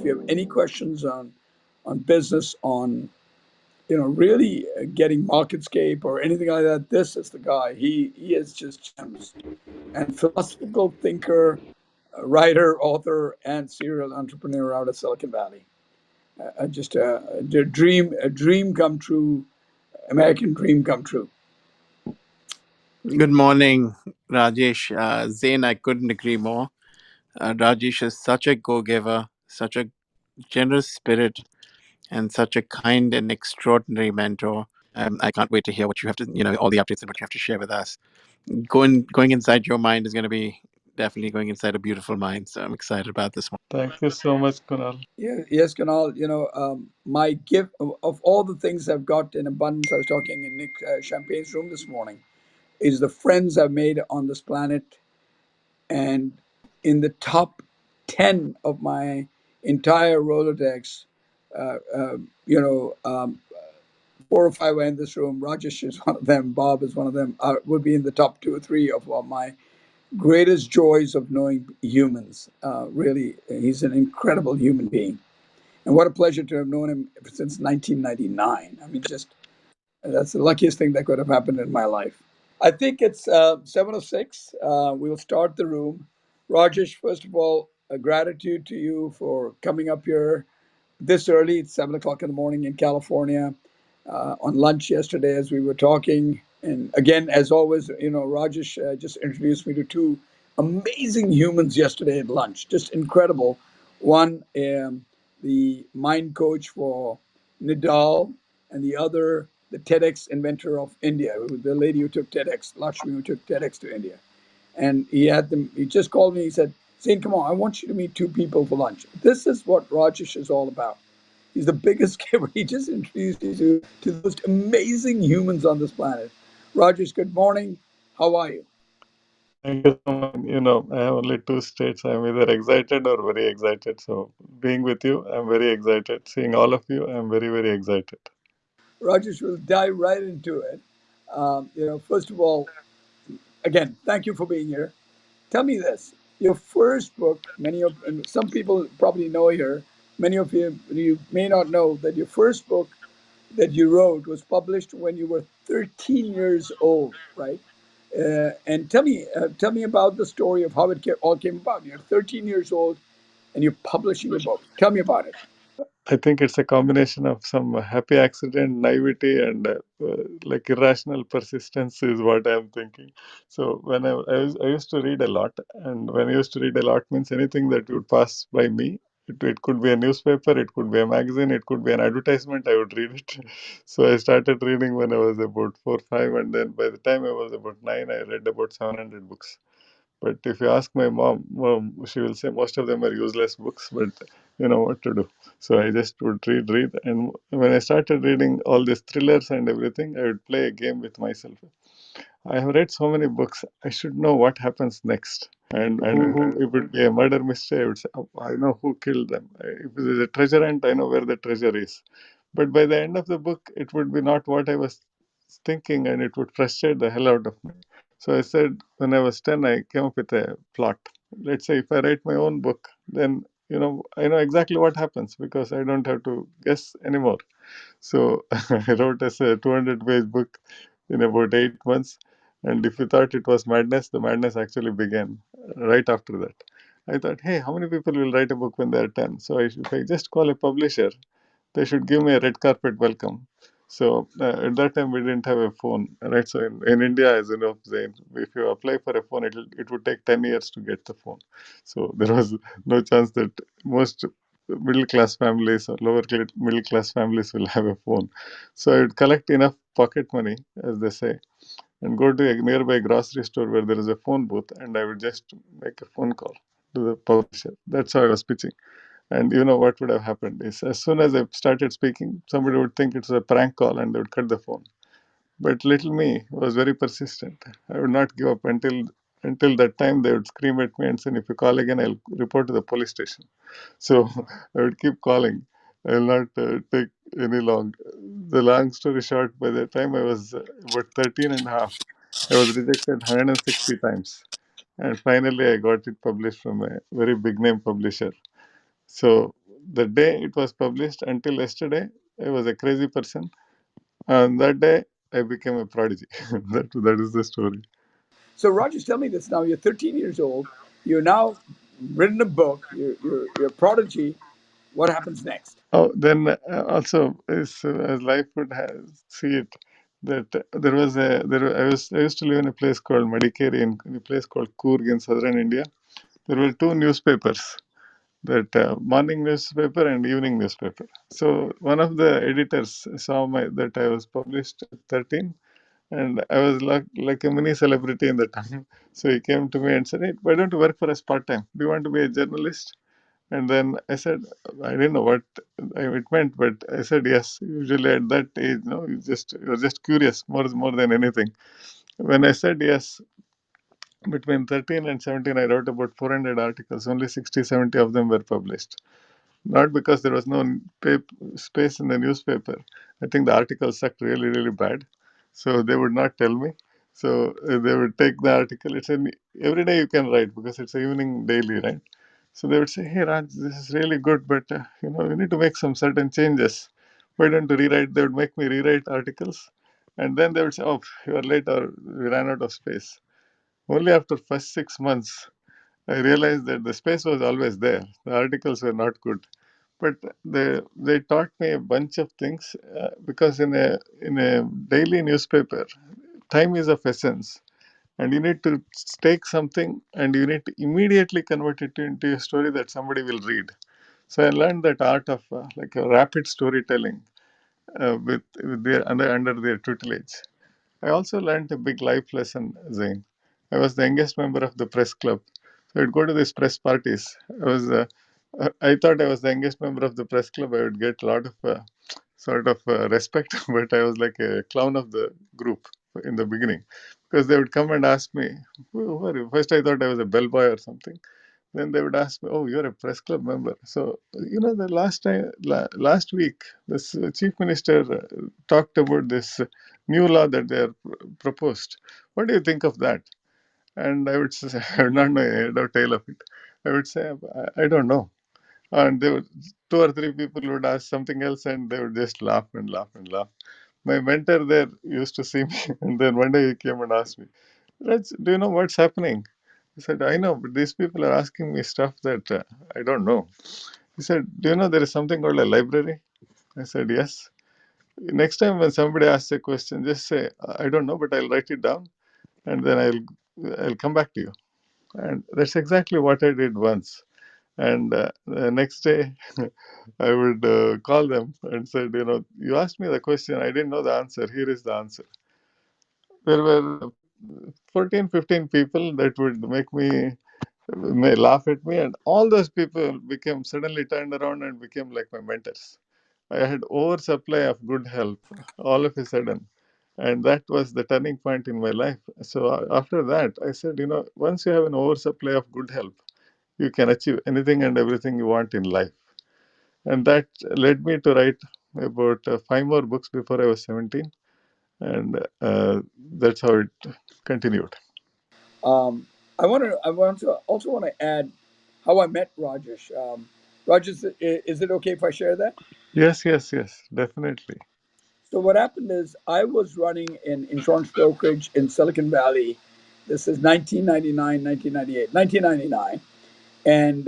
you have any questions on business, on really getting marketscape or anything like that, this is the guy. He is just gems. And philosophical thinker, writer, author, and serial entrepreneur out of Silicon Valley. Just a dream come true, American dream come true. Good morning, Rajesh. Zain, I couldn't agree more. Rajesh is such a go-giver, such a generous spirit, and such a kind and extraordinary mentor. I can't wait to hear what you have to, all the updates and what you have to share with us. Going inside your mind is going to be definitely going inside a beautiful mind. So I'm excited about this one. Thank you so much, Kunal. Yeah, yes, Kanal. My gift of all the things I've got in abundance. I was talking in Nick Champagne's room this morning. Is the friends I've made on this planet, and in the top 10 of my entire Rolodex, uh, uh, you know, um, 4 or 5 are in this room. Rajesh is one of them. Bob is one of them. Would be in the top 2 or 3 of my greatest joys of knowing humans. Really, he's an incredible human being. And what a pleasure to have known him since 1999. I mean, just that's the luckiest thing that could have happened in my life. I think it's 7:06. We'll start the room. Rajesh, first of all, a gratitude to you for coming up here this early. It's 7 o'clock in the morning in California, on lunch yesterday as we were talking. And again, as always, Rajesh just introduced me to two amazing humans yesterday at lunch. Just incredible. One, the mind coach for Nidal, and the other, the TEDx inventor of India, the lady who took TEDx, Lakshmi, who took TEDx to India. And he had them, he just called me, he said, Zain, come on, I want you to meet two people for lunch. This is what Rajesh is all about. He's the biggest giver. He just introduced you to the most amazing humans on this planet. Rajesh, good morning. How are you? Thank you so much. I have only two states. I'm either excited or very excited. So being with you, I'm very excited. Seeing all of you, I'm very, very excited. Rajesh, will dive right into it. First of all, again, thank you for being here. Tell me this: your first book. And some people probably know here. Many of you may not know that your first book that you wrote was published when you were 13 years old, right? And tell me about the story of how all came about. You're 13 years old and you're publishing a book. Tell me about it. I think it's a combination of some happy accident, naivety, and like irrational persistence is what I'm thinking. So when I used to read a lot, and when I used to read a lot means anything that would pass by me. It could be a newspaper, it could be a magazine, it could be an advertisement. I would read it. So I started reading when I was about 4, 5, and then by the time I was about 9, I read about 700 books. But if you ask my mom, she will say most of them are useless books, but you know what to do. So I just would read. And when I started reading all these thrillers and everything, I would play a game with myself. I have read so many books, I should know what happens next. And who if it be a murder mystery, I would say, oh, I know who killed them. If it is a treasure hunt, I know where the treasure is. But by the end of the book, it would be not what I was thinking, and it would frustrate the hell out of me. So I said, when I was 10, I came up with a plot. Let's say if I write my own book, then I know exactly what happens because I don't have to guess anymore. So I wrote as a 200-page book in about 8 months. And if you thought it was madness, the madness actually began right after that. I thought, hey, how many people will write a book when they're 10? So if I just call a publisher, they should give me a red carpet welcome. So at that time we didn't have a phone, right? So in India, as you know, Zain, if you apply for a phone, it would take 10 years to get the phone. So there was no chance that most middle class families or middle class families will have a phone. So I would collect enough pocket money, as they say, and go to a nearby grocery store where there is a phone booth, and I would just make a phone call to the publisher. That's how I was pitching. And you know what would have happened is as soon as I started speaking, somebody would think it was a prank call and they would cut the phone. But little me was very persistent. I would not give up until that time they would scream at me and say, if you call again, I'll report to the police station. So I would keep calling. I will not take any long. The long story short, by the time I was about 13 and a half, I was rejected 160 times. And finally, I got it published from a very big name publisher. So the day it was published until yesterday, I was a crazy person. And that day, I became a prodigy. That is the story. So, Rogers, tell me this now. You're 13 years old. You're now written a book. You're a prodigy. What happens next? Oh, then also, as life would have, see it, that there was a there. I used to live in a place called Madikeri, in a place called Coorg in southern India. There were two newspapers, that morning newspaper and evening newspaper. So one of the editors saw that I was published at 13, and I was like a mini celebrity in the time. So he came to me and said, "Hey, why don't you work for us part time? Do you want to be a journalist?" And then I said, I didn't know what it meant, but I said yes. Usually at that age, no, you're just curious more than anything. When I said yes, between 13 and 17, I wrote about 400 articles. Only 60, 70 of them were published. Not because there was no space in the newspaper. I think the article sucked really, really bad. So they would not tell me. So they would take the article. Every day you can write because it's an evening daily, right? So they would say, "Hey Raj, this is really good, but you need to make some certain changes. Why don't you rewrite?" They would make me rewrite articles, and then they would say, "Oh, you are late, or we ran out of space." Only after first 6 months, I realized that the space was always there. The articles were not good, but they taught me a bunch of things, because in a daily newspaper, time is of essence, and you need to take something and you need to immediately convert it into a story that somebody will read. So I learned that art of like a rapid storytelling, with their under their tutelage. I also learned a big life lesson, Zain. I was the youngest member of the press club. So I'd go to these press parties. I thought I was the youngest member of the press club. I would get a lot of sort of respect, but I was like a clown of the group in the beginning, because they would come and ask me, "Who are you?" First, I thought I was a bellboy or something. Then they would ask me, "Oh, you're a press club member." So, the last week, this chief minister talked about this new law that they are proposed. What do you think of that? And I would say, I would not know a head or tail of it. I would say, I don't know. And they would, two or three people would ask something else, and they would just laugh and laugh and laugh. My mentor there used to see me, and then one day he came and asked me, "Do you know what's happening?" I said, "I know, but these people are asking me stuff that I don't know." He said, "Do you know there is something called a library?" I said, "Yes." Next time when somebody asks a question, just say, "I don't know, but I'll write it down, and then I'll come back to you." And that's exactly what I did once. And the next day, I would call them and said, "You asked me the question. I didn't know the answer. Here is the answer." There were 14, 15 people that would make me may laugh at me, and all those people became suddenly turned around and became like my mentors. I had oversupply of good help all of a sudden, and that was the turning point in my life. So after that, I said, once you have an oversupply of good help, you can achieve anything and everything you want in life. And that led me to write about five more books before I was 17, and that's how it continued. I also want to add how I met Rajesh. Rajesh, is it okay if I share that? Yes, yes, yes, definitely. So what happened is I was running an insurance brokerage in Silicon Valley. This is 1999, 1998, 1999. And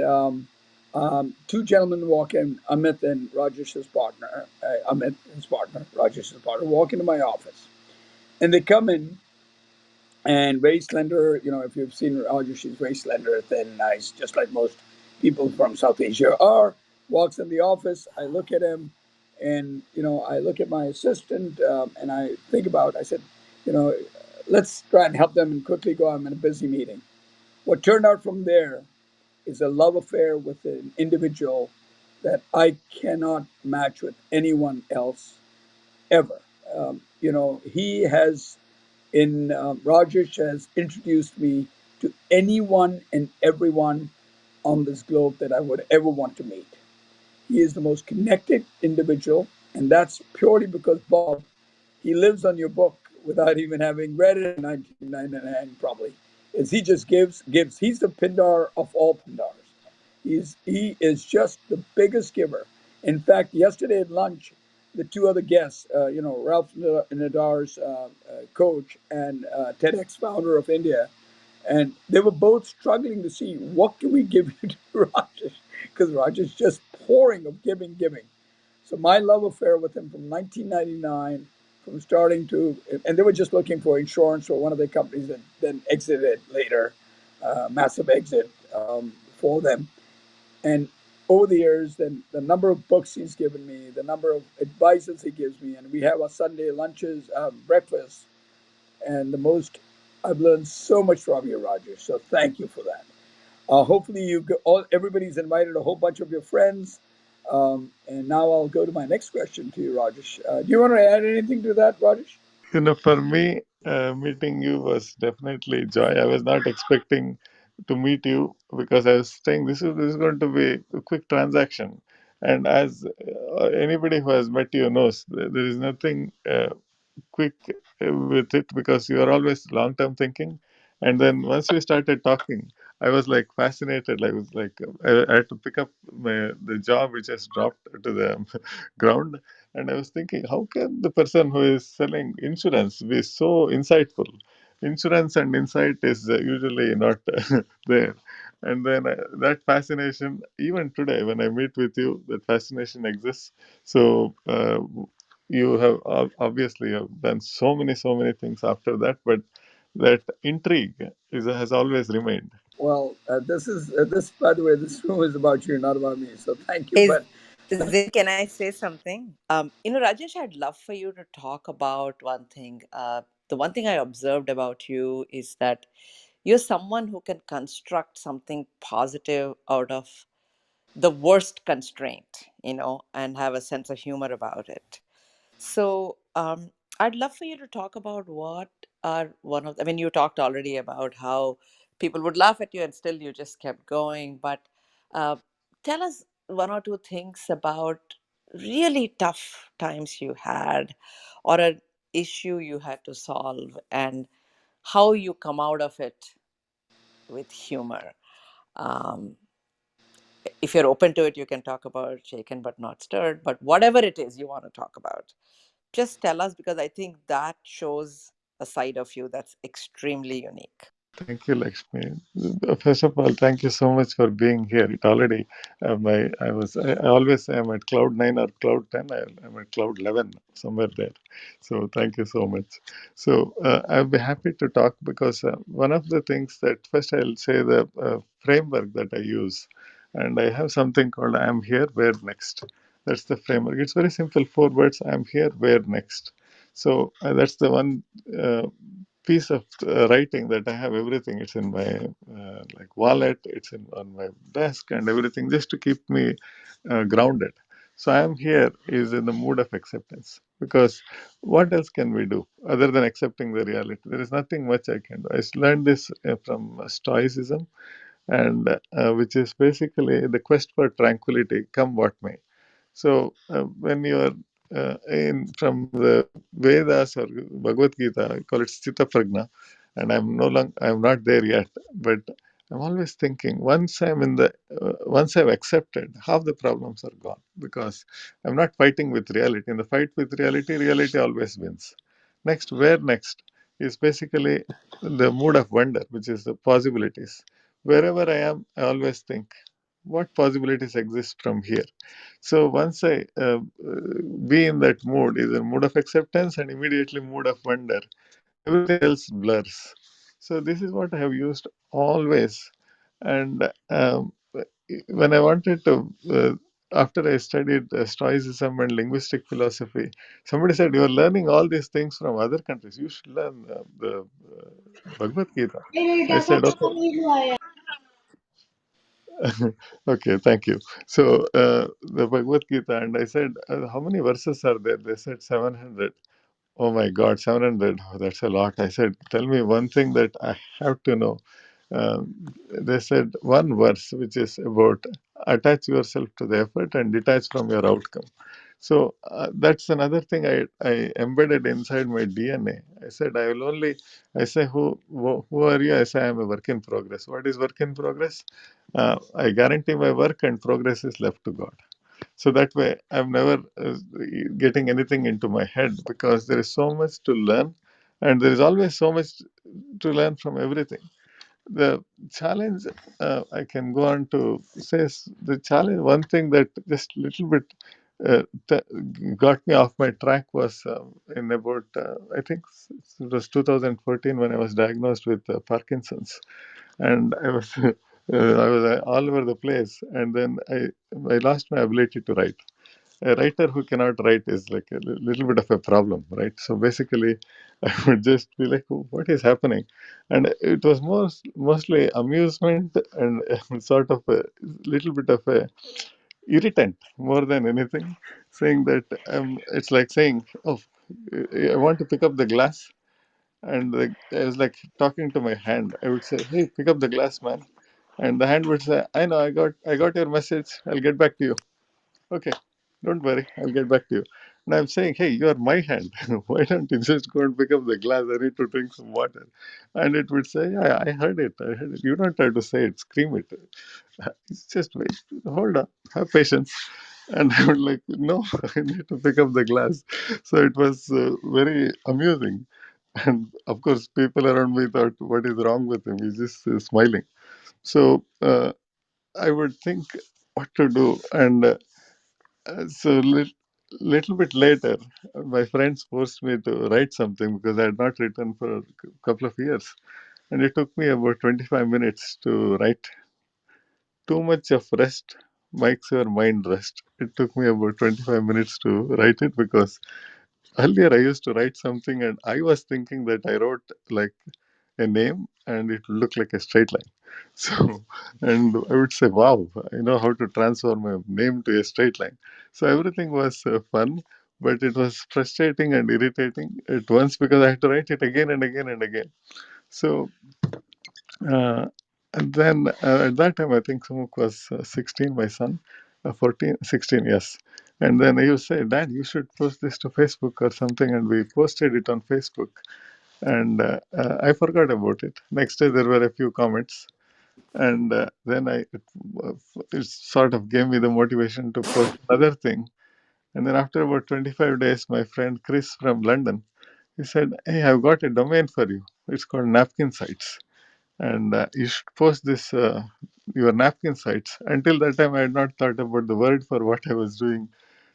two gentlemen walk in, Amit and Rajesh's partner, Amit, his partner, Rajesh's partner, walk into my office. And they come in and very slender. If you've seen Rajesh, she's very slender, thin, nice, just like most people from South Asia are. Walks in the office. I look at him, and I look at my assistant, and I think about. I said, you know, let's try and help them and quickly go. I'm in a busy meeting. What turned out from there is a love affair with an individual that I cannot match with anyone else ever. He has Rajesh has introduced me to anyone and everyone on this globe that I would ever want to meet. He is the most connected individual, and that's purely because Bob, he lives on your book without even having read it in 1999, probably. Is he just gives. He's the Pindar of all Pindars. He is just the biggest giver. In fact, yesterday at lunch, the two other guests, Ralph Nadar's coach and TEDx founder of India, and they were both struggling to see what can we give you to Rajesh, because Rajesh is just pouring of giving. So my love affair with him from 1999, from starting to, and they were just looking for insurance for one of the companies that then exited later, massive exit for them. And over the years, then the number of books he's given me, the number of advices he gives me, and we have our Sunday lunches, breakfast, and the most I've learned so much from you, Roger. So thank you for that. Hopefully, everybody's invited a whole bunch of your friends. And now I'll go to my next question to you, Rajesh. Do you want to add anything to that, Rajesh? For me, meeting you was definitely joy. I was not expecting to meet you because I was saying this is going to be a quick transaction. And as anybody who has met you knows, there is nothing quick with it because you are always long term thinking. And then once we started talking, I was like fascinated. I was like, I had to pick up the job which has dropped to the ground. And I was thinking, how can the person who is selling insurance be so insightful? Insurance and insight is usually not there. And then that fascination, even today, when I meet with you, that fascination exists. So, you have obviously have done so many things after that, but that intrigue has always remained. Well, this, by the way, this room is about you, not about me. So thank you. Is But Zay, can I say something? Rajesh, I'd love for you to talk about one thing. The one thing I observed about you is that you're someone who can construct something positive out of the worst constraint, and have a sense of humor about it. So, I'd love for you to talk about what are one of, I mean, you talked already about how people would laugh at you and still you just kept going, but uh, tell us one or two things about really tough times you had, or an issue you had to solve, and how you come out of it with humor. Um, if you're open to it, you can talk about shaken but not stirred, but whatever it is you want to talk about, just tell us, because I think that shows a side of you that's extremely unique. Thank you, Lakshmi. First of all, thank you so much for being here. It already, I always say I'm at cloud 9 or cloud 10. I'm at cloud 11, somewhere there. So thank you so much. So I'll be happy to talk because one of the things that first I'll say the framework that I use, and I have something called I'm here, where next. That's the framework. It's very simple, 4 words. I'm here, where next. So that's the one piece of writing that I have everything. It's in my like wallet. It's on my desk and everything, just to keep me grounded. So I am here is in the mood of acceptance, because what else can we do other than accepting the reality? There is nothing much I can do. I learned this from Stoicism, and which is basically the quest for tranquility, come what may. So when you are in from the Vedas or Bhagavad Gita, I call it Sthita Prajna, and I'm not there yet, but I'm always thinking, once I've accepted, half the problems are gone, because I'm not fighting with reality. In the fight with reality, reality always wins. Next, where next is basically the mood of wonder, which is the possibilities. Wherever I am, I always think, what possibilities exist from here? So once I be in that mood, is a mood of acceptance and immediately mood of wonder, everything else blurs. So this is what I have used always. And when I wanted to, after I studied Stoicism and linguistic philosophy, somebody said, "You are learning all these things from other countries. You should learn the Bhagavad Gita." I said, "Okay." Okay, thank you. So the Bhagavad Gita, and I said, how many verses are there? They said 700. Oh my God, 700. Oh, that's a lot. I said, tell me one thing that I have to know. They said one verse, which is about attach yourself to the effort and detach from your outcome. So that's another thing I embedded inside my DNA. I said I will only. I say who are you? I say I am a work in progress. What is work in progress? I guarantee my work and progress is left to God. So that way I'm never getting anything into my head, because there is so much to learn, and there is always so much to learn from everything. The challenge, I can go on to say, the challenge, one thing that just little bit uh, got me off my track was in about I think it was 2014 when I was diagnosed with Parkinson's, and I was I was all over the place, and then I lost my ability to write. A writer who cannot write is like a little bit of a problem, right? So basically, I would just be like, "Oh, what is happening?" And it was mostly amusement and sort of a little bit of a irritant more than anything, saying that it's like saying, "Oh, I want to pick up the glass," and I was like talking to my hand. I would say, "Hey, pick up the glass, man," and the hand would say, "I know, I got your message. I'll get back to you." Okay, don't worry, I'll get back to you. And I'm saying, hey, you are my hand. Why don't you just go and pick up the glass? I need to drink some water. And it would say, yeah, I heard it. I heard it. You don't have to say it, scream it. It's just wait, hold on, have patience. And I would like, no, I need to pick up the glass. So it was very amusing. And of course, people around me thought, what is wrong with him? He's just smiling. So I would think what to do. And little bit later, my friends forced me to write something because I had not written for a couple of years, and it took me about 25 minutes to write. Too much of rest makes your mind rest. It took me about 25 minutes to write it, because earlier I used to write something and I was thinking that I wrote like a name and it would look like a straight line. So, and I would say, wow, I know how to transform a name to a straight line. So everything was fun, but it was frustrating and irritating at once, because I had to write it again and again and again. So, uh, and then at that time, I think Sumuk was 16, my son, 14, 16, yes. And then he would say, Dad, you should post this to Facebook or something. And we posted it on Facebook. And I forgot about it. Next day, there were a few comments. And then it sort of gave me the motivation to post another thing. And then after about 25 days, my friend Chris from London, he said, hey, I've got a domain for you. It's called Napkin Sites, and you should post this your napkin sites. Until that time I had not thought about the word for what I was doing,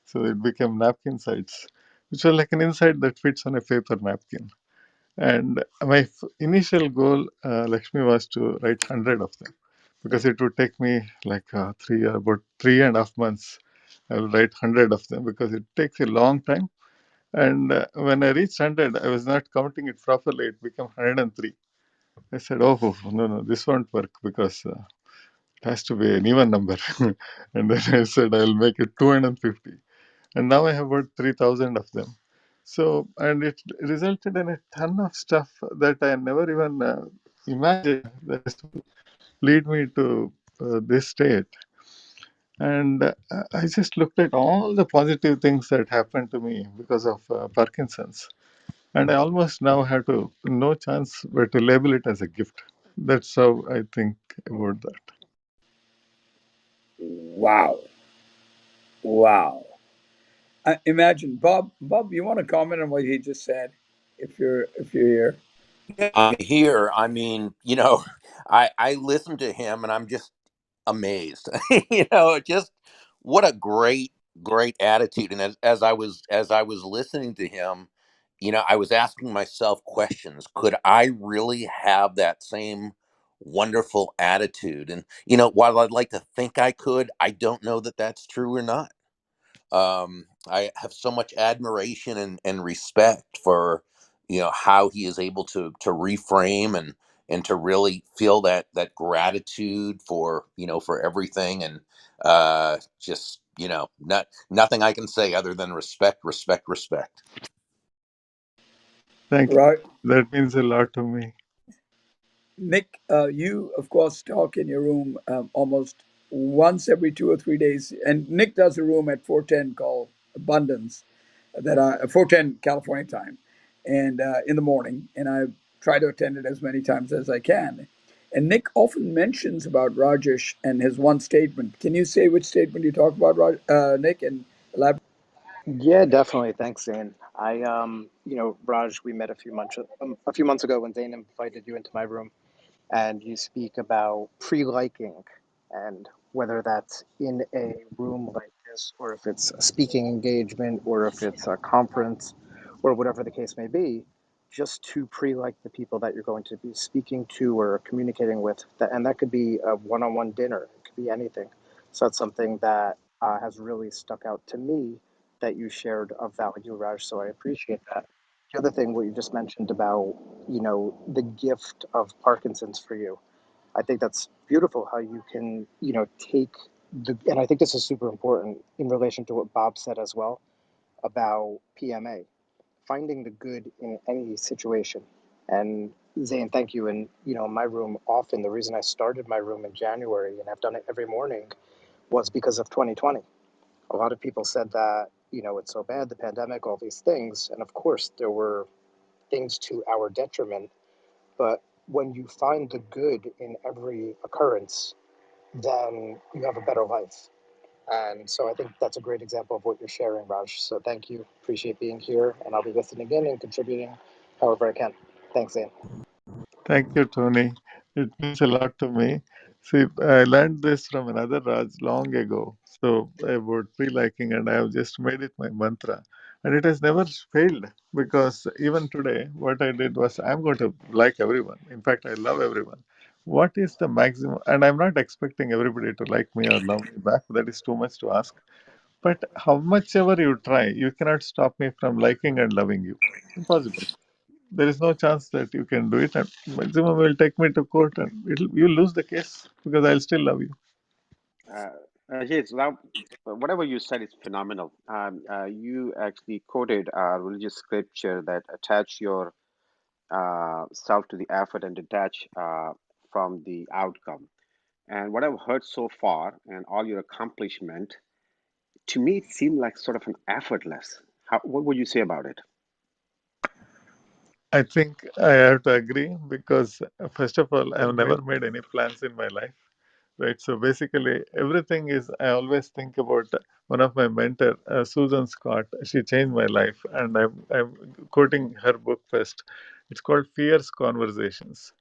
so it became napkin sites, which was like an insight that fits on a paper napkin. And my initial goal, Lakshmi, was to write 100 of them, because it would take me like about 3.5 months. I will write 100 of them because it takes a long time. And when I reached 100, I was not counting it properly. It became 103. I said, oh, no, no, this won't work, because it has to be an even number. And then I said, I'll make it 250. And now I have about 3,000 of them. So, and it resulted in a ton of stuff that I never even imagined that this will lead me to this state. And I just looked at all the positive things that happened to me because of Parkinson's. And I almost now have to, no chance but to label it as a gift. That's how I think about that. Wow. Wow. Imagine, Bob. Bob, you want to comment on what he just said? If you're here, I'm here. I mean, I listen to him and I'm just amazed. Just what a great attitude. And as I was listening to him, I was asking myself questions. Could I really have that same wonderful attitude? And while I'd like to think I could, I don't know that that's true or not. I have so much admiration and respect for how he is able to reframe and to really feel that gratitude for for everything, and just nothing I can say other than respect. Thank you. right? That means a lot to me. Nick, you of course talk in your room almost once every 2 or 3 days, and Nick does a room at 4:10 called abundance that I 4:10 California time, and in the morning, and I try to attend it as many times as I can. And Nick often mentions about Rajesh and his one statement. Can you say which statement you talk about, Nick, and elaborate? Yeah, definitely. Thanks, Zain. Raj, we met a few months ago when Zain invited you into my room, and you speak about pre-liking, and whether that's in a room like this, or if it's a speaking engagement, or if it's a conference, or whatever the case may be, just to pre-like the people that you're going to be speaking to or communicating with. And that could be a one-on-one dinner. It could be anything. So that's something that has really stuck out to me that you shared of value, Raj. So I appreciate that. The other thing, what you just mentioned about, the gift of Parkinson's for you. I think that's beautiful how you can, take and I think this is super important in relation to what Bob said as well about PMA, finding the good in any situation. And Zane, thank you. And, my room often, the reason I started my room in January and I've done it every morning was because of 2020. A lot of people said that, it's so bad, the pandemic, all these things. And of course, there were things to our detriment. But when you find the good in every occurrence, then you have a better life. And so I think that's a great example of what you're sharing, Raj. So thank you. Appreciate being here. And I'll be listening in and contributing however I can. Thanks, Zane. Thank you, Tony. It means a lot to me. See, I learned this from another Raj long ago. So about pre-liking, and I have just made it my mantra. And it has never failed because even today, what I did was I'm going to like everyone. In fact, I love everyone. What is the maximum? And I'm not expecting everybody to like me or love me back. That is too much to ask. But how much ever you try, you cannot stop me from liking and loving you. Impossible. There is no chance that you can do it, and maximum will take me to court, and you lose the case because I'll still love you. Yes, now whatever you said is phenomenal. You actually quoted a religious scripture that attach your self to the effort and detach from the outcome. And what I've heard so far and all your accomplishment, to me, it seemed like sort of an effortless. What would you say about it? I think I have to agree because first of all, I have never made any plans in my life, right? So basically, everything is. I always think about one of my mentor, Susan Scott. She changed my life, and I'm quoting her book first. It's called Fierce Conversations.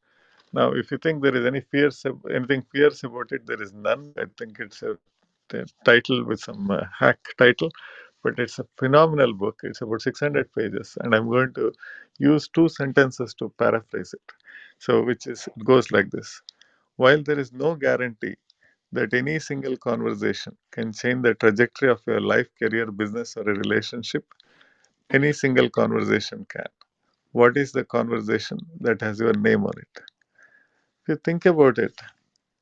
Now, if you think there is anything fierce about it, there is none. I think it's a title with some hack title, but it's a phenomenal book. It's about 600 pages, and I'm going to use two sentences to paraphrase it. So, it goes like this: while there is no guarantee that any single conversation can change the trajectory of your life, career, business, or a relationship, any single conversation can. What is the conversation that has your name on it? If you think about it,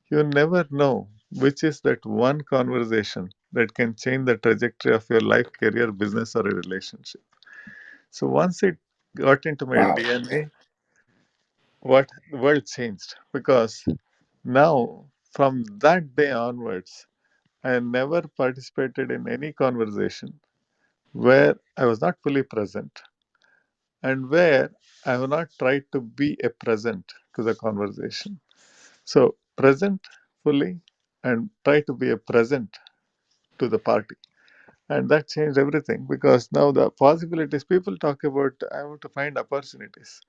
you never know which is that one conversation that can change the trajectory of your life, career, business, or a relationship. So once it got into my Wow. DNA, what the world changed because now from that day onwards, I never participated in any conversation where I was not fully present and where I have not tried to be a present to the conversation. So present fully and try to be a present to the party. And that changed everything because now the possibilities people talk about, I want to find opportunities.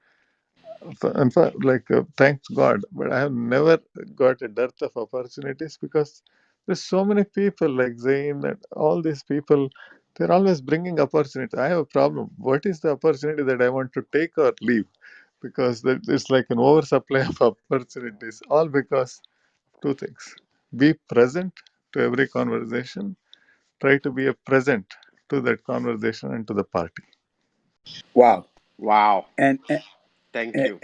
Thanks God, but I have never got a dearth of opportunities because there's so many people like Zain and all these people. They're always bringing opportunity. I have a problem. What is the opportunity that I want to take or leave? Because it's like an oversupply of opportunities, all because two things: be present to every conversation, try to be a present to that conversation and to the party. Wow. Wow, And, thank and,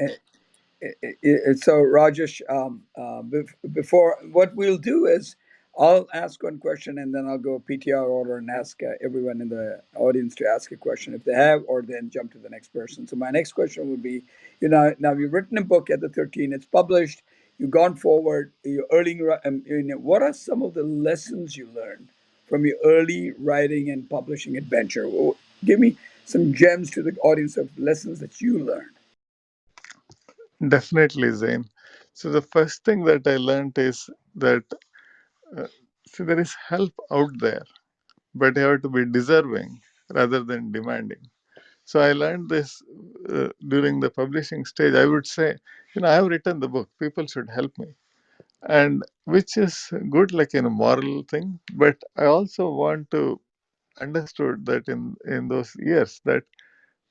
you. so Rajesh, before what we'll do is I'll ask one question and then I'll go PTR order and ask everyone in the audience to ask a question if they have, or then jump to the next person. So my next question would be, now you've written a book at the 13, it's published, you've gone forward, you're earning. What are some of the lessons you learned from your early writing and publishing adventure? Give me some gems to the audience of lessons that you learned. Definitely, Zain. So the first thing that I learned is that uh, see, there is help out there, but you have to be deserving rather than demanding. So I learned this during the publishing stage. I would say, I have written the book. People should help me, and which is good, like in a moral thing. But I also want to understood that in those years that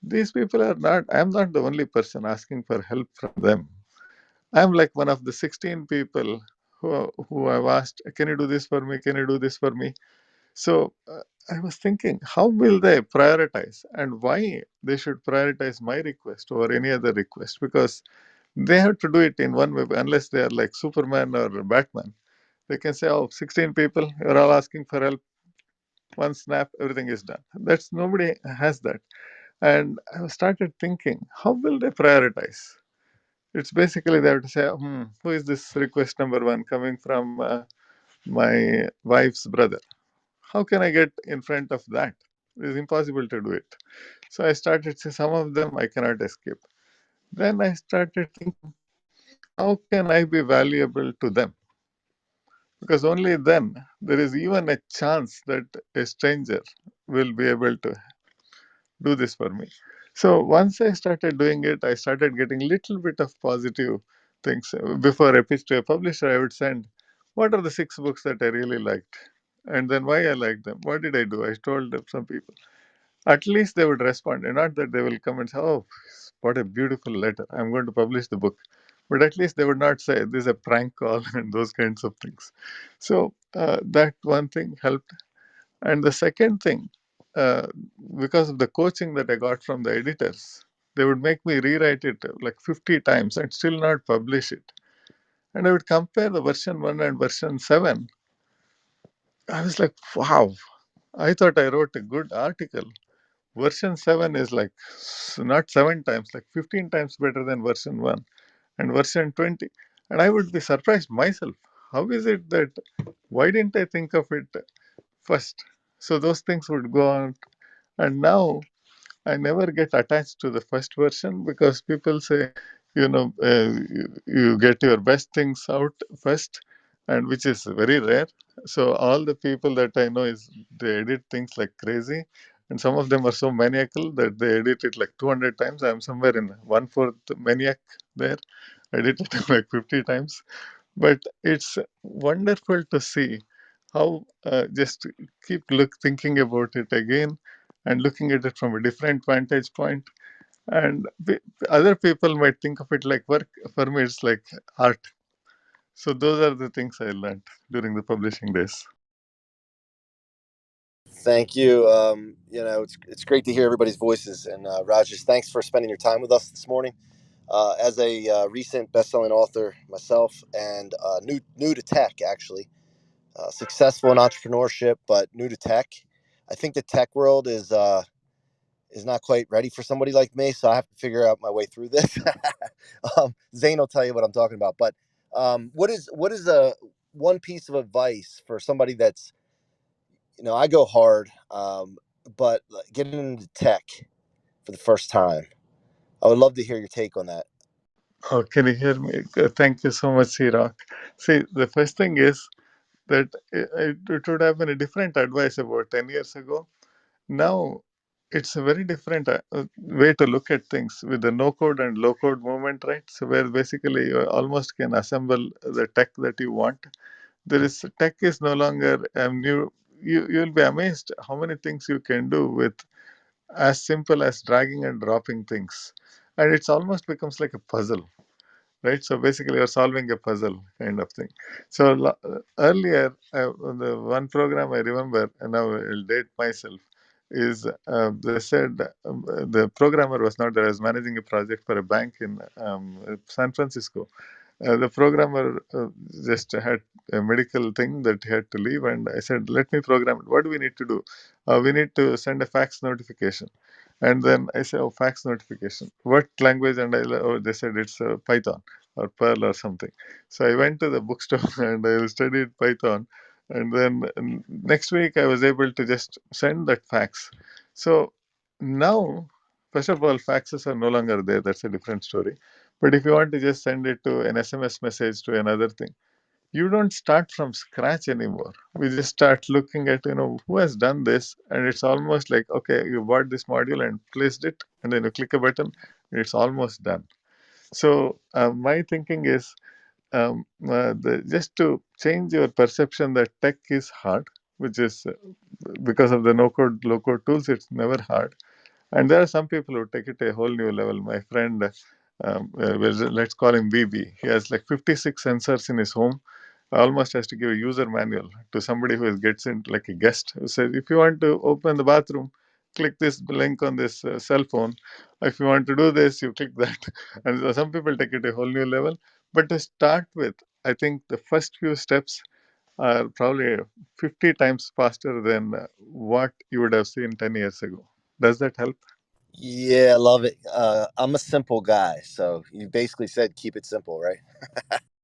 these people are not. I am not the only person asking for help from them. I am like one of the 16 people who have asked, "Can you do this for me? Can you do this for me?" So I was thinking, how will they prioritize and why they should prioritize my request over any other request? Because they have to do it in one way, unless they are like Superman or Batman. They can say, "Oh, 16 people, you're all asking for help. One snap, everything is done." That's nobody has that. And I started thinking, how will they prioritize? It's basically they have to say, who is this request number one coming from my wife's brother? How can I get in front of that? It's impossible to do it. So I started saying some of them I cannot escape. Then I started thinking, how can I be valuable to them? Because only then there is even a chance that a stranger will be able to do this for me. So once I started doing it, I started getting little bit of positive things. Before I pitched to a publisher, I would send, what are the 6 books that I really liked? And then why I liked them. What did I do? I told some people. At least they would respond. And not that they will come and say, oh, what a beautiful letter. I'm going to publish the book. But at least they would not say, this is a prank call and those kinds of things. So that one thing helped. And the second thing, uh, because of the coaching that I got from the editors, they would make me rewrite it like 50 times and still not publish it. And I would compare the version 1 and version 7. I was like, wow, I thought I wrote a good article. Version 7 is like not 7 times, like 15 times better than version 1 and version 20. And I would be surprised myself. How is it that, why didn't I think of it first? So those things would go on. And now I never get attached to the first version because people say, you get your best things out first, and which is very rare. So all the people that I know is they edit things like crazy, and some of them are so maniacal that they edit it like 200 times. I'm somewhere in 1/4 maniac there. I did it like 50 times, but it's wonderful to see how just keep thinking about it again and looking at it from a different vantage point. And other people might think of it like work. For me, it's like art. So those are the things I learned during the publishing days. Thank you. It's great to hear everybody's voices. And Rajesh, thanks for spending your time with us this morning. As a recent best-selling author myself, and new to tech, actually, successful in entrepreneurship, but new to tech. I think the tech world is not quite ready for somebody like me, so I have to figure out my way through this. Zane will tell you what I'm talking about. But what is a one piece of advice for somebody that's, I go hard, but getting into tech for the first time? I would love to hear your take on that. Oh, can you hear me? Thank you so much, Hirak. See, the first thing is that it would have been a different advice about 10 years ago. Now, it's a very different way to look at things with the no code and low code movement, right? So, where basically you almost can assemble the tech that you want. There is tech is no longer new. You'll be amazed how many things you can do with as simple as dragging and dropping things, and it's almost becomes like a puzzle, right? So basically, you're solving a puzzle kind of thing. So earlier, the one program I remember, and now I'll date myself, is they said the programmer was not there. I was managing a project for a bank in San Francisco. The programmer just had a medical thing that he had to leave, and I said, "Let me program it. What do we need to do? We need to send a fax notification." And then I said, "Oh, fax notification. What language?" And they said it's Python or Perl or something. So I went to the bookstore and I studied Python. And then next week, I was able to just send that fax. So now, first of all, faxes are no longer there. That's a different story. But if you want to just send it to an SMS message to another thing, you don't start from scratch anymore. We just start looking at, who has done this, and it's almost like, okay, you bought this module and placed it, and then you click a button, it's almost done. So my thinking is, just to change your perception that tech is hard, which is because of the no code, low code tools, it's never hard. And there are some people who take it a whole new level. My friend, let's call him BB, he has like 56 sensors in his home. Almost has to give a user manual to somebody who gets in, like a guest, who says, if you want to open the bathroom, click this link on this cell phone. If you want to do this, you click that. And so some people take it a whole new level. But to start with, I think the first few steps are probably 50 times faster than what you would have seen 10 years ago. Does that help? Yeah, I love it. I'm a simple guy, so you basically said keep it simple, right?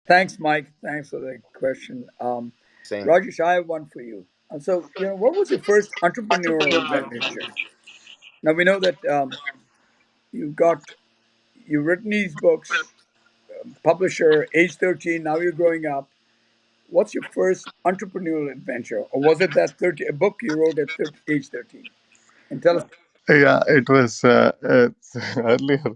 Thanks, Mike. Thanks for the question. Same. Rajesh, I have one for you. So, what was your first entrepreneurial venture? Now we know that you've got you've written these books, publisher, age 13. Now you're growing up. What's your first entrepreneurial adventure, or was it that a book you wrote at age 13? And tell us. Yeah, it was earlier.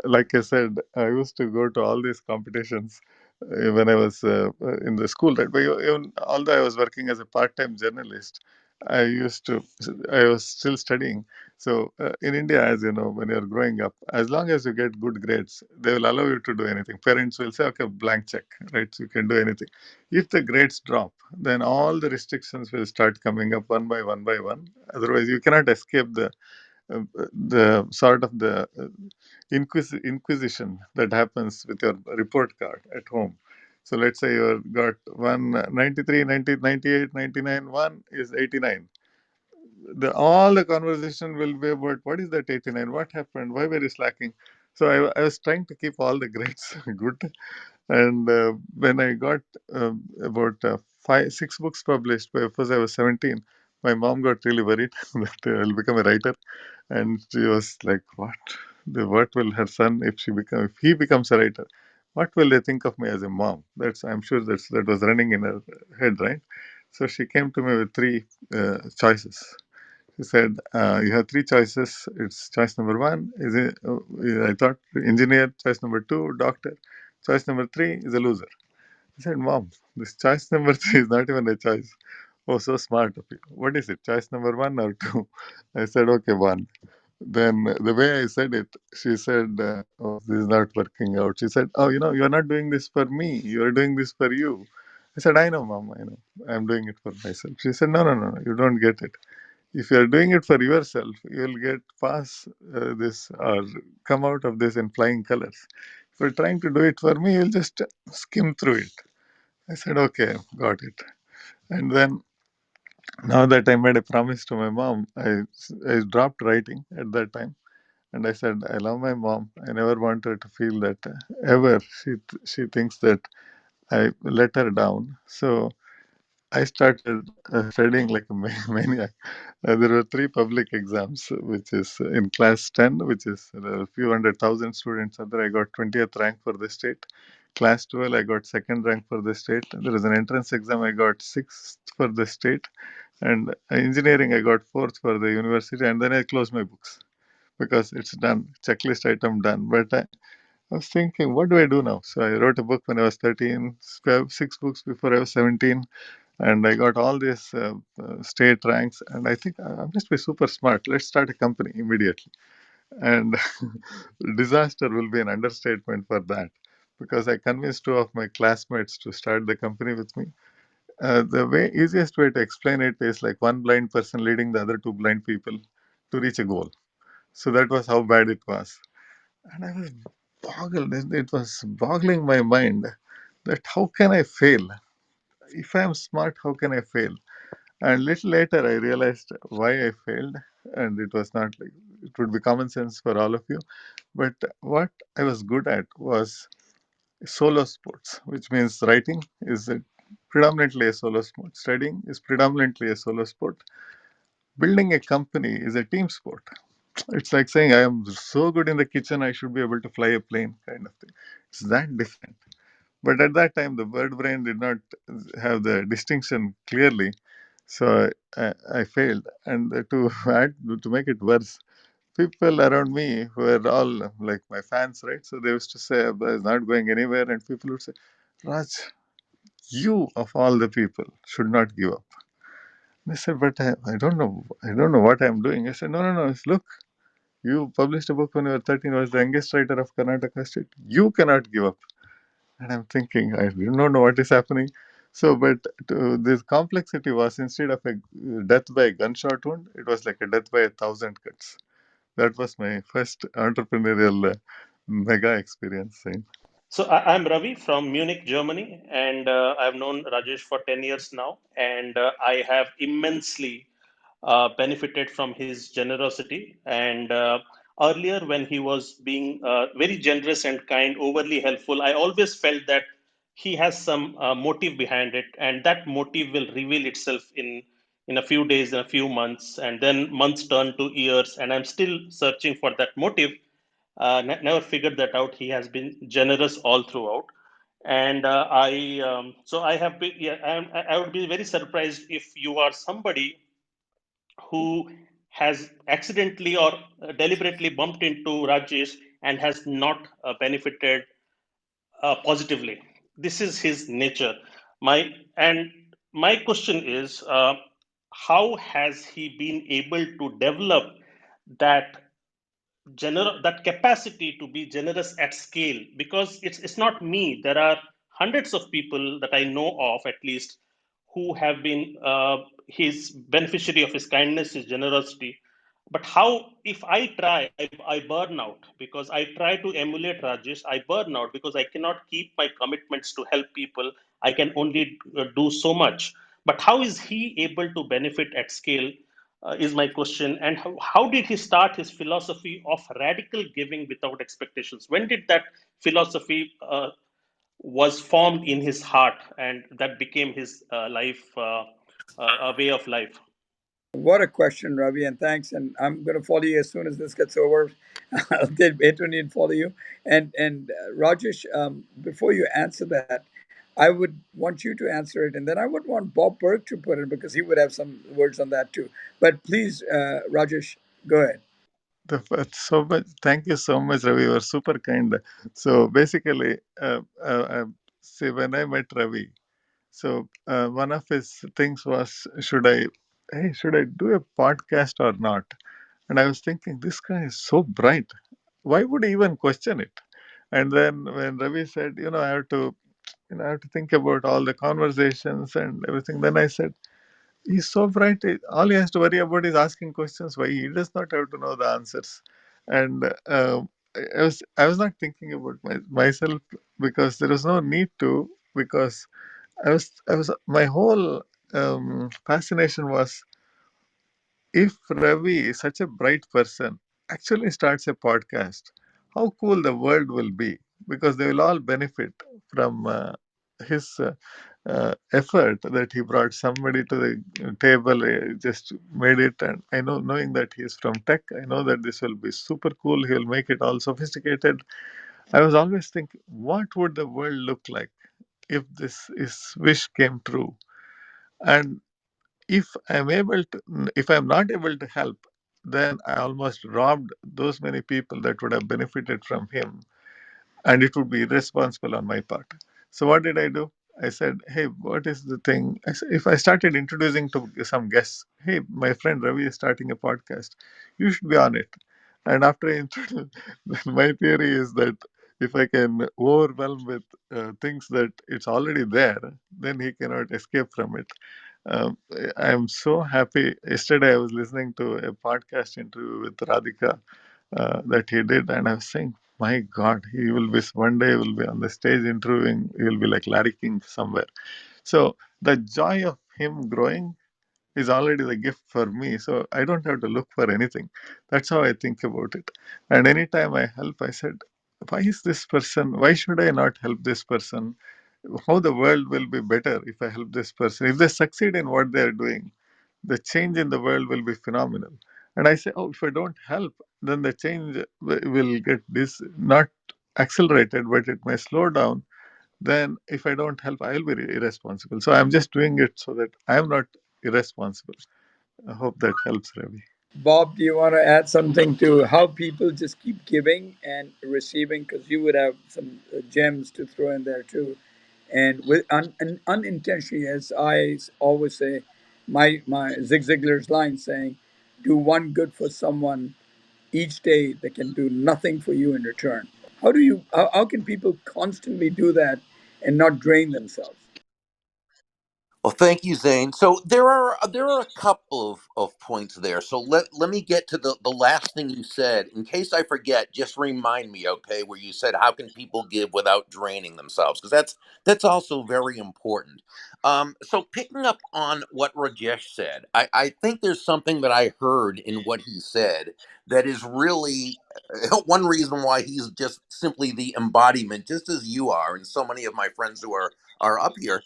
Like I said, I used to go to all these competitions when I was in the school. Right, but even although I was working as a part-time journalist, I used to. I was still studying. So in India, as you know, when you're growing up, as long as you get good grades, they will allow you to do anything. Parents will say, "Okay, blank check, right? So you can do anything." If the grades drop, then all the restrictions will start coming up one by one by one. Otherwise, you cannot escape the sort of the inquisition that happens with your report card at home. So let's say you got 193, 90, 98, 99, 1 is 89. All the conversation will be about what is that 89, what happened, why were you slacking. So I was trying to keep all the grades good. And when I got about 6 books published by first I was 17, my mom got really worried that I'll become a writer. And she was like, "What? What will her son, if he becomes a writer? What will they think of me as a mom?" I'm sure that was running in her head, right? So she came to me with three choices. She said, "You have three choices. It's choice number one is I thought engineer. Choice number two, doctor. Choice number three is a loser." I said, "Mom, this choice number three is not even a choice." "Oh, so smart of you. What is it? Choice number one or two?" I said, "Okay, one." Then the way I said it, she said, "Oh, this is not working out." She said, "Oh, you're not doing this for me. You're doing this for you." I said, "I know, Mom. I know. I'm doing it for myself." She said, "No, no, no, no. You don't get it. If you're doing it for yourself, you'll get past this or come out of this in flying colors. If you're trying to do it for me, you'll just skim through it." I said, "Okay, got it." And then now that I made a promise to my mom, I dropped writing at that time. And I said, I love my mom. I never want her to feel that ever she thinks that I let her down. So I started studying like a maniac. There were three public exams, which is in class 10, which is a few 100,000 students. Other, I got 20th rank for the state. Class 12, I got second rank for the state. There was an entrance exam, I got sixth for the state. And engineering, I got fourth for the university. And then I closed my books because it's done. Checklist item done. But I was thinking, what do I do now? So I wrote a book when I was 13, 6 books before I was 17, and I got all these state ranks. And I think I must be super smart. Let's start a company immediately. And disaster will be an understatement for that, because I convinced two of my classmates to start the company with me. The easiest way to explain it is like one blind person leading the other two blind people to reach a goal. So that was how bad it was. And I was boggled. It was boggling my mind that how can I fail? If I am smart, how can I fail? And little later, I realized why I failed. And it was not like it would be common sense for all of you. But what I was good at was solo sports, which means writing is a predominantly a solo sport. Studying is predominantly a solo sport. Building a company is a team sport. It's like saying, I am so good in the kitchen, I should be able to fly a plane, kind of thing. It's that different. But at that time, the bird brain did not have the distinction clearly. So I failed. And to make it worse, people around me were all like my fans, right? So they used to say, Abba is not going anywhere. And people would say, Raj, you of all the people should not give up. And I said, but I don't know. I don't know what I'm doing. I said, no. Look, you published a book when you were 13. You was the youngest writer of Karnataka State. You cannot give up. And I'm thinking, I do not know what is happening. So, but this complexity was, instead of a death by a gunshot wound, it was like a death by 1,000 cuts. That was my first entrepreneurial mega experience. So I'm Ravi from Munich, Germany, and I've known Rajesh for 10 years now, and I have immensely benefited from his generosity. And earlier, when he was being very generous and kind, overly helpful, I always felt that he has some motive behind it, and that motive will reveal itself in a few days, in a few months, and then months turn to years, and I'm still searching for that motive. Never figured that out. He has been generous all throughout, and so I have been. Yeah, I would be very surprised if you are somebody who has accidentally or deliberately bumped into Rajesh and has not benefited positively. This is his nature. My and my question is, how has he been able to develop that that capacity to be generous at scale? Because it's not me, there are hundreds of people that I know of, at least, who have been his beneficiary of his kindness, his generosity. But how, if I try, I burn out, because I try to emulate Rajesh, I burn out because I cannot keep my commitments to help people. I can only do so much. But how is he able to benefit at scale, is my question. And how did he start his philosophy of radical giving without expectations? When did that philosophy was formed in his heart, and that became his life, a way of life? What a question, Ravi, and thanks. And I'm going to follow you as soon as this gets over. I'll get Anthony and follow you. And Rajesh, before you answer that, I would want you to answer it, and then I would want Bob Burke to put it because he would have some words on that too. But please, Rajesh, go ahead. So much. Thank you so much, Ravi. You were super kind. So basically, see, when I met Ravi, so one of his things was, should I do a podcast or not? And I was thinking, this guy is so bright. Why would he even question it? And then when Ravi said, I have to think about all the conversations and everything. Then I said, he's so bright. All he has to worry about is asking questions. Why he does not have to know the answers? And I was not thinking about myself, because there was no need to. Because I was my whole fascination was, if Ravi, such a bright person, actually starts a podcast, how cool the world will be, because they will all benefit from his effort that he brought somebody to the table, just made it. And I know, knowing that he is from tech, I know that this will be super cool. He will make it all sophisticated. I was always thinking, what would the world look like if this is wish came true? And if I'm not able to help, then I almost robbed those many people that would have benefited from him, and it would be irresponsible on my part. So what did I do? I said, hey, what is the thing? If I started introducing to some guests, hey, my friend Ravi is starting a podcast, you should be on it. And after I introduce, my theory is that if I can overwhelm with things that it's already there, then he cannot escape from it. um, I'm so happy. Yesterday, I was listening to a podcast interview with Radhika that he did, and I was saying, "My God, he will be one day. He will be on the stage interviewing. He will be like Larry King somewhere." So the joy of him growing is already the gift for me. So I don't have to look for anything. That's how I think about it. And anytime I help, I said, "Why is this person? Why should I not help this person?" how the world will be better if I help this person. If they succeed in what they are doing, the change in the world will be phenomenal. And I say, oh, if I don't help, then the change will get this not accelerated, but it may slow down. Then if I don't help, I'll be irresponsible. So I'm just doing it so that I'm not irresponsible. I hope that helps, Ravi. Bob, do you want to add something to how people just keep giving and receiving? Because you would have some gems to throw in there too. And and unintentionally, as always say, my Zig Ziglar's line saying, "Do one good for someone each day that can do nothing for you in return." How can people constantly do that and not drain themselves? Well, thank you, Zane. So there are a couple of points there. So let me get to the last thing you said. In case I forget, just remind me, okay, where you said how can people give without draining themselves? Because that's also very important. So picking up on what Rajesh said, I think there's something that I heard in what he said that is really one reason why he's just simply the embodiment, just as you are, and so many of my friends who are up here.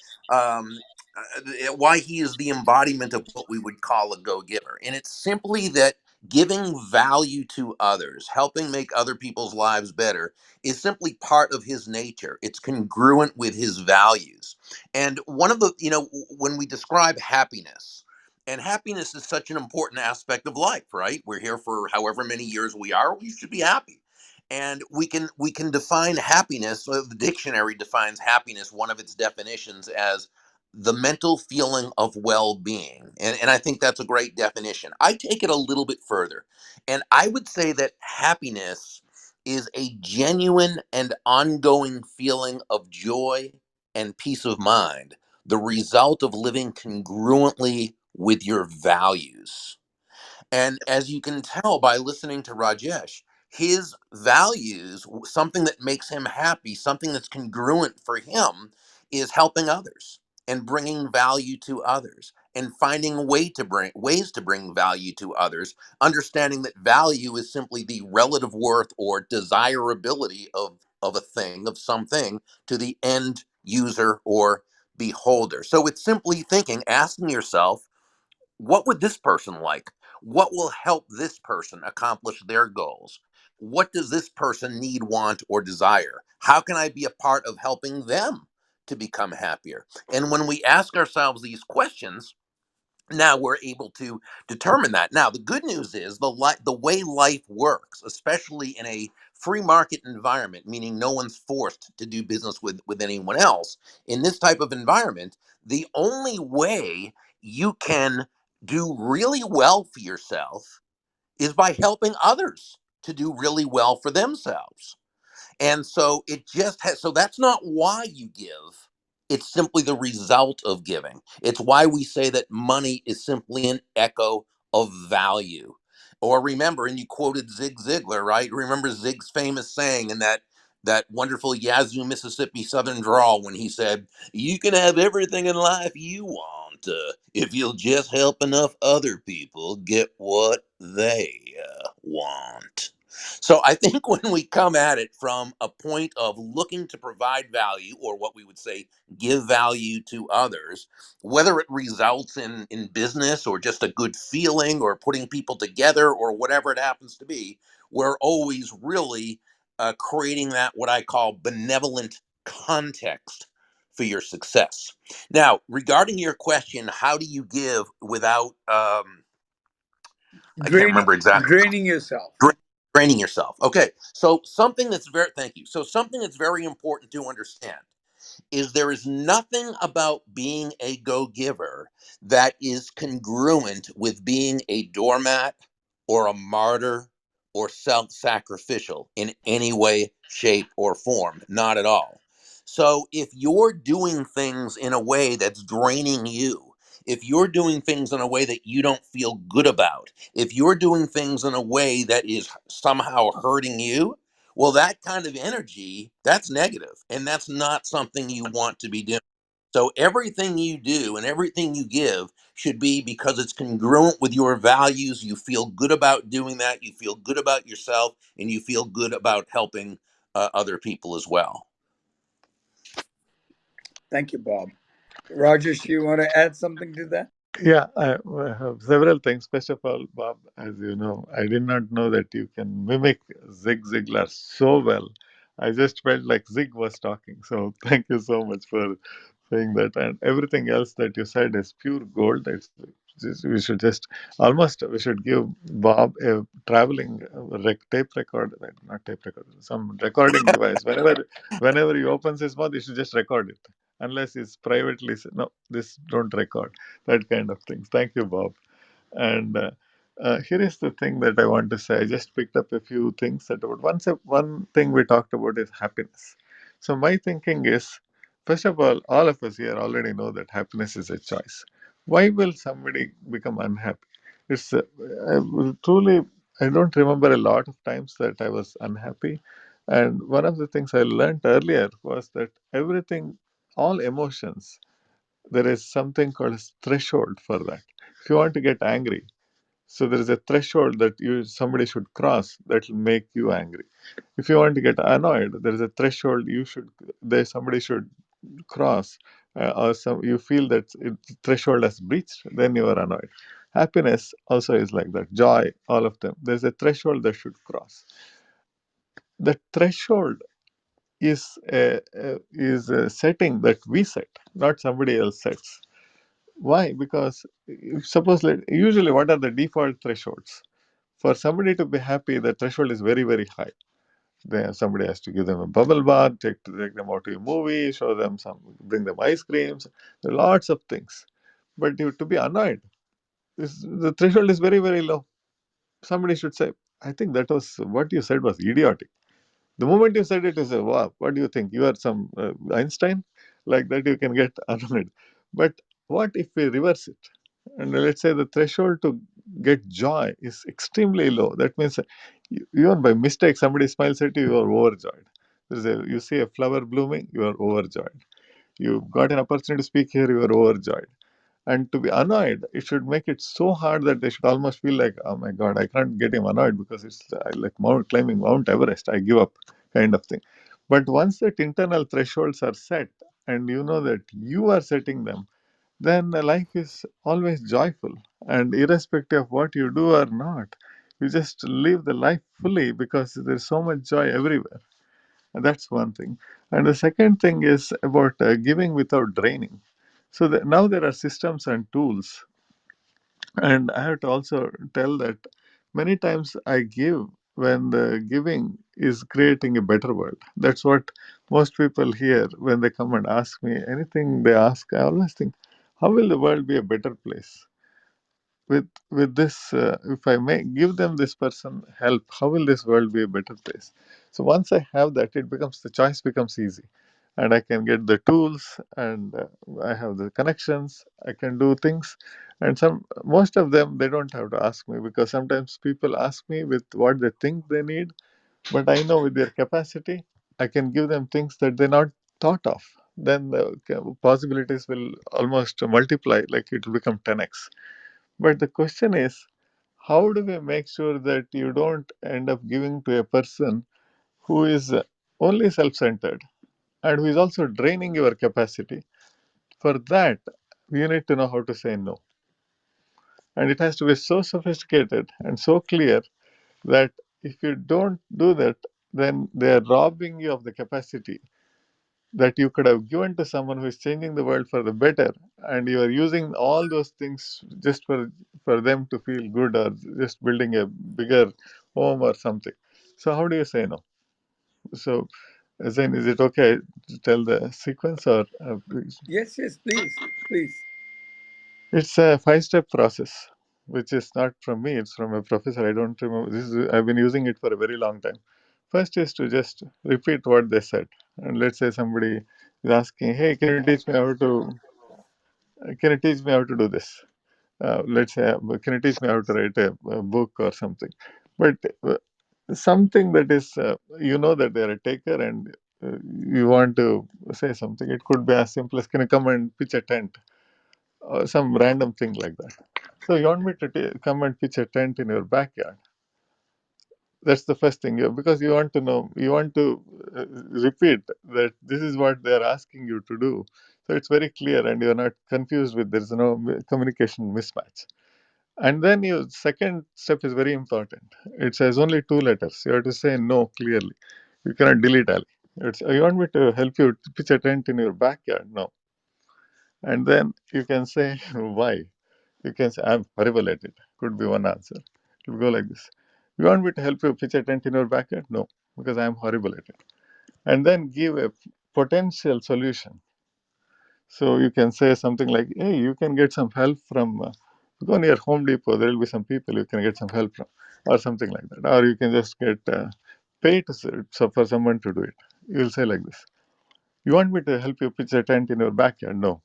Why he is the embodiment of what we would call a go-giver, and it's simply that giving value to others, helping make other people's lives better, is simply part of his nature. It's congruent with his values. And one of the, when we describe happiness, and happiness is such an important aspect of life, right? We're here for however many years we are, we should be happy. And we can define happiness. The dictionary defines happiness, one of its definitions, as the mental feeling of well-being. And I think that's a great definition. I take it a little bit further, and I would say that happiness is a genuine and ongoing feeling of joy and peace of mind, the result of living congruently with your values. And as you can tell by listening to Rajesh, his values, something that makes him happy, something that's congruent for him, is helping others and bringing value to others and finding ways to bring value to others, understanding that value is simply the relative worth or desirability of a thing, of something, to the end user or beholder. So it's simply thinking, asking yourself, what would this person like? What will help this person accomplish their goals? What does this person need, want, or desire? How can I be a part of helping them to become happier? And when we ask ourselves these questions, now we're able to determine that. Now the good news is the way life works, especially in a free market environment, meaning no one's forced to do business with anyone else. In this type of environment, the only way you can do really well for yourself is by helping others to do really well for themselves. And so it just has, so that's not why you give. It's simply the result of giving. It's why we say that money is simply an echo of value. Or remember, and you quoted Zig Ziglar, right? Remember Zig's famous saying in that wonderful Yazoo, Mississippi Southern drawl when he said, "You can have everything in life you want if you'll just help enough other people get what they want." So I think when we come at it from a point of looking to provide value, or what we would say, give value to others, whether it results in business or just a good feeling or putting people together or whatever it happens to be, we're always really creating that what I call benevolent context for your success. Now, regarding your question, how do you give without I can't Draining remember exactly. draining yourself. Dra- Training yourself. Okay, so something that's very thank you. So something that's very important to understand is there is nothing about being a go-giver that is congruent with being a doormat or a martyr or self-sacrificial in any way, shape, or form. Not at all. So if you're doing things in a way that's draining you, if you're doing things in a way that you don't feel good about, if you're doing things in a way that is somehow hurting you, well, that kind of energy, that's negative, and that's not something you want to be doing. So everything you do and everything you give should be because it's congruent with your values. You feel good about doing that. You feel good about yourself, and you feel good about helping other people as well. Thank you, Bob. Rajesh, you want to add something to that? Yeah, I have several things. First of all, Bob, as you know, I did not know that you can mimic Zig Ziglar so well. I just felt like Zig was talking. So thank you so much for saying that. And everything else that you said is pure gold. We should just almost we should give Bob a traveling tape record, not tape record, some recording device. Whenever he opens his mouth, he should just record it. Unless he's privately no, this don't record, that kind of things. Thank you, Bob. And here is the thing that I want to say. I just picked up a few things that about one thing we talked about is happiness. So my thinking is, first of all of us here already know that happiness is a choice. Why will somebody become unhappy? It's truly, I don't remember a lot of times that I was unhappy. And one of the things I learned earlier was that everything, all emotions, there is something called a threshold for that. If you want to get angry, so there is a threshold that you somebody should cross that will make you angry. If you want to get annoyed, there is a threshold there somebody should cross, or some you feel that threshold has breached, then you are annoyed. Happiness also is like that. Joy, all of them. There's a threshold that should cross. The threshold is a setting that we set, not somebody else sets. Why? Because suppose usually what are the default thresholds? For somebody to be happy, the threshold is very, very high. Somebody has to give them a bubble bath, take them out to a movie, show them bring them ice creams. There are lots of things. But to be annoyed, the threshold is very, very low. Somebody should say, I think that was what you said was idiotic. The moment you said it, is a wow, what do you think? You are some Einstein? Like that, you can get annoyed. But what if we reverse it? And let's say the threshold to get joy is extremely low. That means even by mistake, somebody smiles at you, you are overjoyed. You see a flower blooming, you are overjoyed. You got an opportunity to speak here, you are overjoyed. And to be annoyed, it should make it so hard that they should almost feel like, oh my God, I can't get him annoyed because it's like climbing Mount Everest. I give up, kind of thing. But once that internal thresholds are set, and you know that you are setting them, then life is always joyful. And irrespective of what you do or not, you just live the life fully because there's so much joy everywhere. And that's one thing. And the second thing is about giving without draining. So now there are systems and tools. And I have to also tell that many times I give when the giving is creating a better world. That's what most people hear when they come and ask me anything they ask. I always think, how will the world be a better place? With this, if I may give them this person help, how will this world be a better place? So once I have that, the choice becomes easy, and I can get the tools, and I have the connections, I can do things. And most of them, they don't have to ask me, because sometimes people ask me with what they think they need, but I know with their capacity I can give them things that they're not thought of. Then the possibilities will almost multiply, like it will become 10x. But the question is, how do we make sure that you don't end up giving to a person who is only self centered and who is also draining your capacity? For that, you need to know how to say no. And it has to be so sophisticated and so clear that if you don't do that, then they are robbing you of the capacity that you could have given to someone who is changing the world for the better, and you are using all those things just for them to feel good, or just building a bigger home or something. So how do you say no? So Zain, is it okay to tell the sequence, or please? Yes, yes, please, please. It's a 5-step process, which is not from me, it's from a professor. I don't remember, I've been using it for a very long time. First is to just repeat what they said. And let's say somebody is asking, hey, can you teach me how to do this? Let's say, can you teach me how to write a book or something? But something that is, that they are a taker, and you want to say something. It could be as simple as, can you come and pitch a tent? Or some random thing like that. So you want me to come and pitch a tent in your backyard? That's the first thing, because you want to know, you want to repeat that this is what they are asking you to do. So it's very clear, and you're not confused with there's no communication mismatch. And then your second step is very important. It says only two letters. You have to say no clearly. You cannot delete Ali. It's, you want me to help you pitch a tent in your backyard? No. And then you can say why. You can say I'm horrible at it. Could be one answer. It will go like this. You want me to help you pitch a tent in your backyard? No, because I'm horrible at it. And then give a potential solution. So you can say something like, hey, you can get some help from, go near Home Depot, there will be some people you can get some help from, or something like that. Or you can just get paid so for someone to do it. You will say like this. You want me to help you pitch a tent in your backyard? No,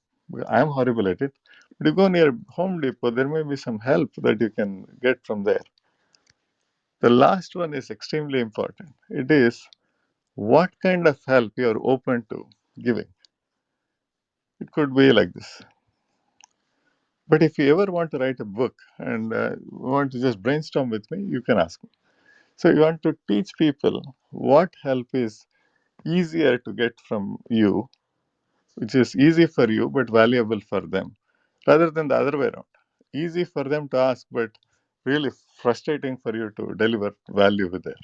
I am horrible at it. But you go near Home Depot, there may be some help that you can get from there. The last one is extremely important. It is what kind of help you are open to giving. It could be like this. But if you ever want to write a book and want to just brainstorm with me, you can ask me. So you want to teach people what help is easier to get from you, which is easy for you but valuable for them, rather than the other way around. Easy for them to ask, but really frustrating for you to deliver value with it.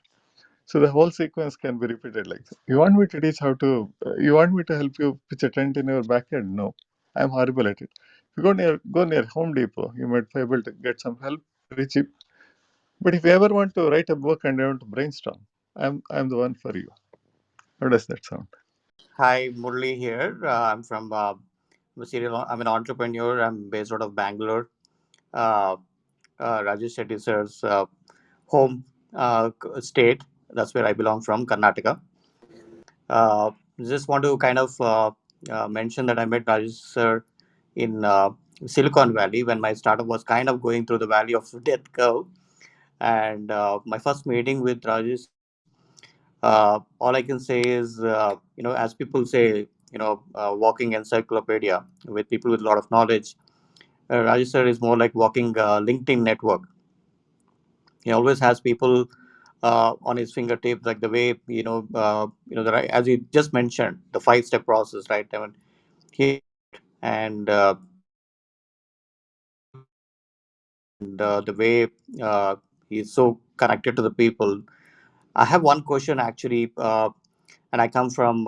So the whole sequence can be repeated like this. You want me to teach how to, you want me to help you pitch a tent in your backyard? No, I'm horrible at it. If you go near Home Depot, you might be able to get some help very cheap. But if you ever want to write a book and you want to brainstorm, I'm the one for you. How does that sound? Hi, Murli here. I'm an entrepreneur. I'm based out of Bangalore. Uh, Rajesh Setty sir's home state. That's where I belong from, Karnataka. Just want to kind of mention that I met Rajesh sir in Silicon Valley when my startup was kind of going through the valley of death curve. And my first meeting with Rajesh sir, all I can say is, as people say, walking encyclopedia with people with a lot of knowledge. Rajesh sir is more like walking LinkedIn network. He always has people on his fingertips, like the way as you just mentioned, the 5-step process, right? I mean, and the way he's so connected to the people. I have one question actually, and I come from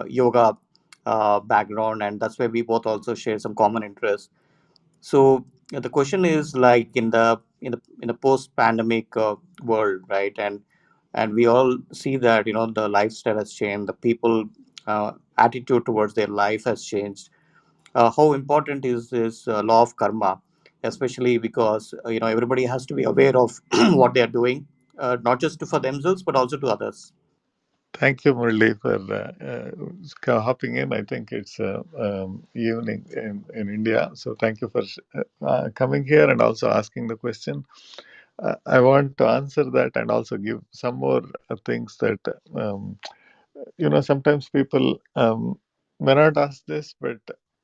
yoga background, and that's where we both also share some common interests. So the question is like in the post-pandemic world, right? And we all see that the lifestyle has changed, the people attitude towards their life has changed. How important is this law of karma, especially because everybody has to be aware of what they are doing, not just for themselves but also to others. Thank you, Murli, for hopping in. I think it's evening in India. So thank you for coming here and also asking the question. I want to answer that and also give some more things that, sometimes people may not ask this, but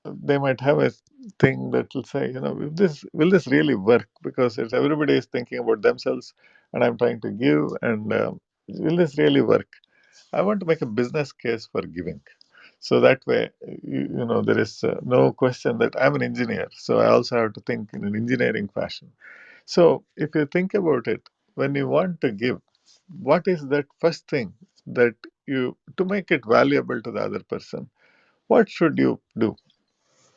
they might have a thing that will say, will this really work? Because it's, everybody is thinking about themselves and I'm trying to give, and will this really work? I want to make a business case for giving. So that way, there is no question that I'm an engineer. So I also have to think in an engineering fashion. So if you think about it, when you want to give, what is that first thing that to make it valuable to the other person, what should you do?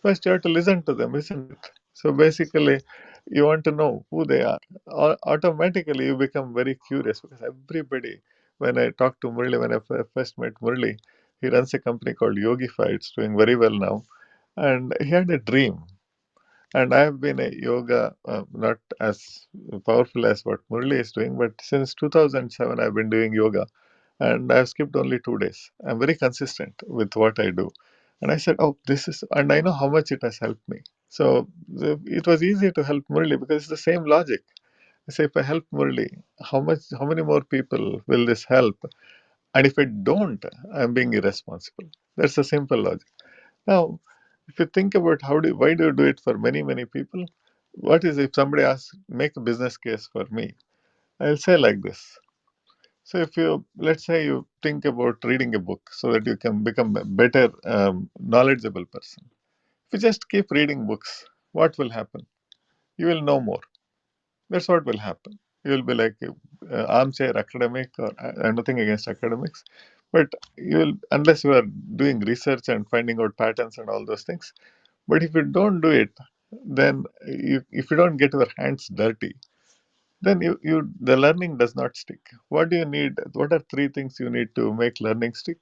First, you have to listen to them, isn't it? So basically, you want to know who they are. Automatically, you become very curious because everybody, when I talked to Murli, when I first met Murli, he runs a company called Yogify. It's doing very well now. And he had a dream. And I have been a yoga, not as powerful as what Murli is doing, but since 2007, I've been doing yoga. And I've skipped only 2 days. I'm very consistent with what I do. And I said, oh, this is, and I know how much it has helped me. So it was easy to help Murli because it's the same logic. I say, if I help Murli, how many more people will this help? And if I don't, I'm being irresponsible. That's a simple logic. Now, if you think about why do you do it for many, many people? What is if somebody asks, make a business case for me? I'll say like this. So if you, let's say you think about reading a book so that you can become a better, knowledgeable person. If you just keep reading books, what will happen? You will know more. That's what will happen. You will be like a armchair academic, or I'm nothing against academics, but you will, unless you are doing research and finding out patterns and all those things. But if you don't do it, then if you don't get your hands dirty, then the learning does not stick. What do you need? What are three things you need to make learning stick?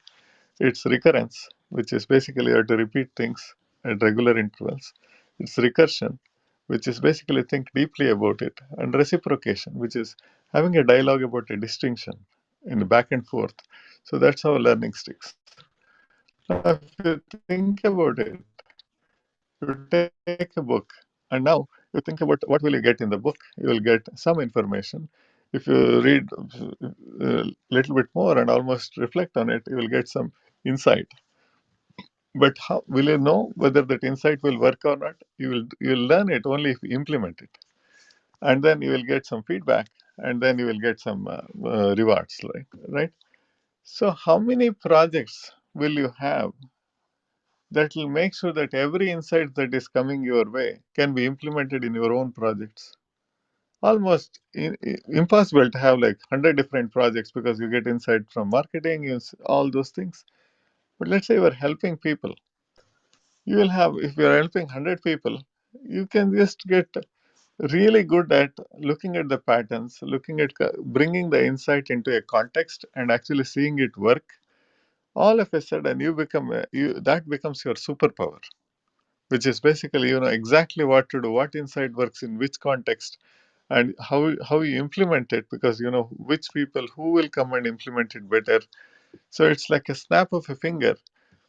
It's recurrence, which is basically you have to repeat things at regular intervals. It's recursion, which is basically think deeply about it, and reciprocation, which is having a dialogue about a distinction in the back and forth. So that's how learning sticks. Now, if you think about it, you take a book, and now you think about what will you get in the book. You will get some information. If you read a little bit more and almost reflect on it, you will get some insight. But how will you know whether that insight will work or not? You will learn it only if you implement it, and then you will get some feedback, and then you will get some rewards, right? So, how many projects will you have that will make sure that every insight that is coming your way can be implemented in your own projects? Almost impossible to have like 100 different projects because you get insight from marketing, all those things. But let's say you are helping people. You will have, if you are helping 100 people, you can just get really good at looking at the patterns, looking at bringing the insight into a context and actually seeing it work. All of a sudden, that becomes your superpower, which is basically you know exactly what to do, what insight works in which context, and how you implement it, because you know which people who will come and implement it better. So it's like a snap of a finger.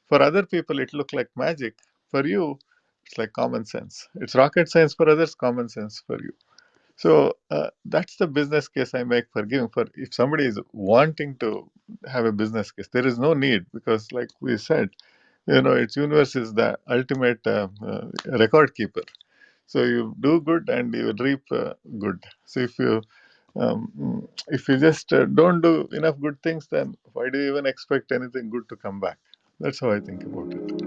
For other people, it look like magic. For you, it's like common sense. It's rocket science for others, common sense for you. So that's the business case I make for giving. For if somebody is wanting to have a business case, there is no need, because, like we said, you know, its universe is the ultimate record keeper. So you do good and you reap good. So if you just don't do enough good things, then why do you even expect anything good to come back? That's how I think about it.